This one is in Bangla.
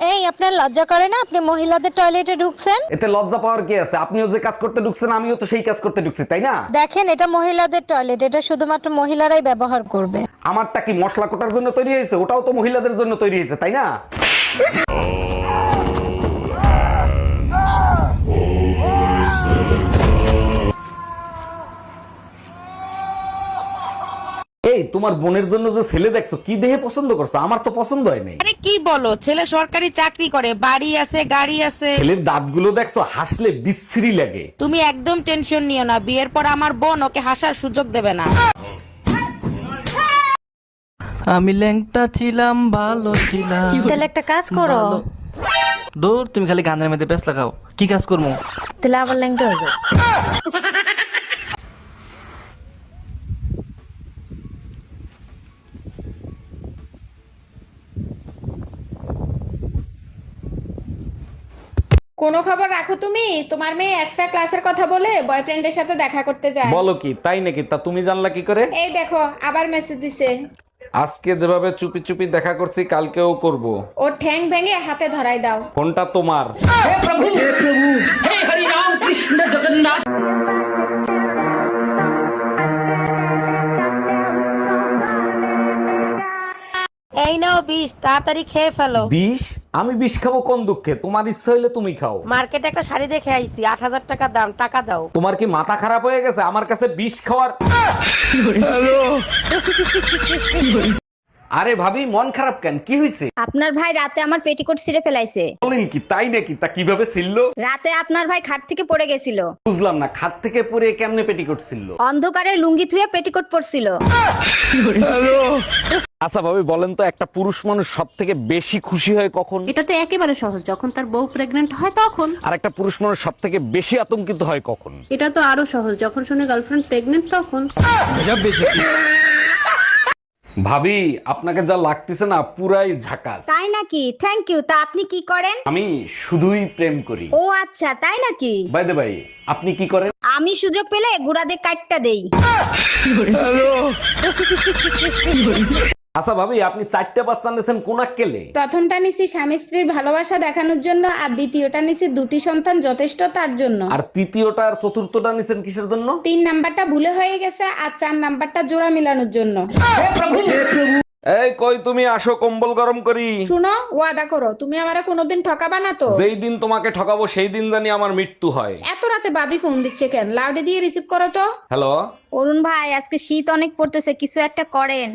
এই আপনার লজ্জা করে না? আপনি মহিলাদের টয়লেটে ঢুকছেন। এতে লজ্জা পাওয়ার কি আছে? আপনিও যে কাজ করতে ঢুকছেন আমিও তো সেই কাজ করতে ঢুকছি, তাই না? দেখেন, এটা মহিলাদের টয়লেট, এটা শুধুমাত্র মহিলারাই ব্যবহার করবে। আমারটা কি মশলা কোটার জন্য তৈরি হয়েছে? ওটাও তো মহিলাদের জন্য তৈরি হয়েছে, তাই না? এই তোমার বোনের জন্য যে ছেলে দেখছো, কি দেখে পছন্দ করছো? আমার তো পছন্দ হয় নাই। আরে কি বলো, ছেলে সরকারি চাকরি করে, বাড়ি আছে, গাড়ি আছে। ছেলের দাঁতগুলো দেখছো, হাসলে বিশ্রী লাগে। তুমি একদম টেনশন নিও না, বিয়ের পর আমার বোন ওকে হাসার সুযোগ দেবে না। আমি ল্যাংটা ছিলাম, ভালো ছিলাম। তাহলে একটা কাজ করো, দূর, তুমি খালি গানের মধ্যে ব্যস্ত লাগাও। কি কাজ করবো? তাহলে আবার ল্যাংটা হয়ে যাও। কোনো খবর রাখো তুমি? তোমার মেয়ে এক্সট্রা ক্লাসের কথা বলে বয়ফ্রেন্ডের সাথে দেখা করতে যায়। বলো কি, তাই নাকি? তা তুমি জানলা কি করে? এই দেখো আবার মেসেজ দিছে। আজকে যেভাবে চুপি চুপি দেখা করছি, কালকেও করব। ওর ঠ্যাং ভেঙে হাতে ধরাই দাও। ফোনটা তোমার। এই নাও বিষ, তাড়াতাড়ি খেয়ে ফেলো। বিষ? আমি বিষ খাবো কোন দুঃখে? তোমার ইচ্ছা হইলে তুমি খাও। মার্কেটে একটা শাড়ি দেখে আইছি, 8,000 টাকা দাম, টাকা দাও। তোমার কি মাথা খারাপ হয়ে গেছে আমার কাছে বিষ খাওয়ার? আরে ভাবি, মন খারাপ কেন? কি হয়েছে? আপনার ভাই রাতে আমার পেটিকোট ছিঁড়ে ফেলাইছে। বলেন কি, তাই নাকি? তা কিভাবে ছিল? রাতে আপনার ভাই খাট থেকে পড়ে গেছিল, বুঝলাম না, খাট থেকে পরে কেমনে পেটি করছিল? অন্ধকারে লুঙ্গি থুয়ে পেটিকোট পরছিল। আচ্ছা ভাবি, বলেন তো, একটা পুরুষ মানুষ সব থেকে বেশি খুশি হয় কখন? এটা তো একেবারে সহজ, যখন তার বউ প্রেগন্যান্ট হয় তখন। আর একটা পুরুষ মানুষ সব থেকে বেশি আতঙ্কিত হয় কখন? এটা তো আরো সহজ, যখন শুনে গার্লফ্রেন্ড প্রেগন্যান্ট তখন। ভাবি, আপনাকে যা লাগতেছে না, পুরাই ঝাকাস। তাই নাকি? Thank you. তা আপনি কি করেন? আমি শুধুই প্রেম করি। ও আচ্ছা, তাই নাকি? বাই দ্য বাই, আপনি কি করেন? আমি সুযোগ পেলে গুড়াদের কাটটা দেই। আচ্ছা ভাবি, আপনি 4টা বাচ্চা নিয়েছেন কোন আক্কেলে? প্রথমটা নিছি স্বামী স্ত্রীর ভালোবাসা দেখানোর জন্য, আর দ্বিতীয়টা নিছি দুটি সন্তান যথেষ্ট তার জন্য। আর তৃতীয়টা আর চতুর্থটা নিছেন কিসের জন্য? 3 নাম্বারটা ভুলে হয়ে গেছে, আর 4 নাম্বারটা জোড়া মিলানোর জন্য। এই কই তুমি, আসো কম্বল গরম করি। শুনো, ওয়াদা করো তুমি আমারে কোনোদিন ঠকাবা না তো? যেই দিন তোমাকে ঠকাবো সেই দিন জানি আমার মৃত্যু হয়। এত রাতে বাবি ফোন দিচ্ছে কেন? লাউডে দিয়ে রিসিভ করো তো। হ্যালো। অরুণ ভাই, আজকে শীত অনেক পড়তেছে, কিছু একটা করেন।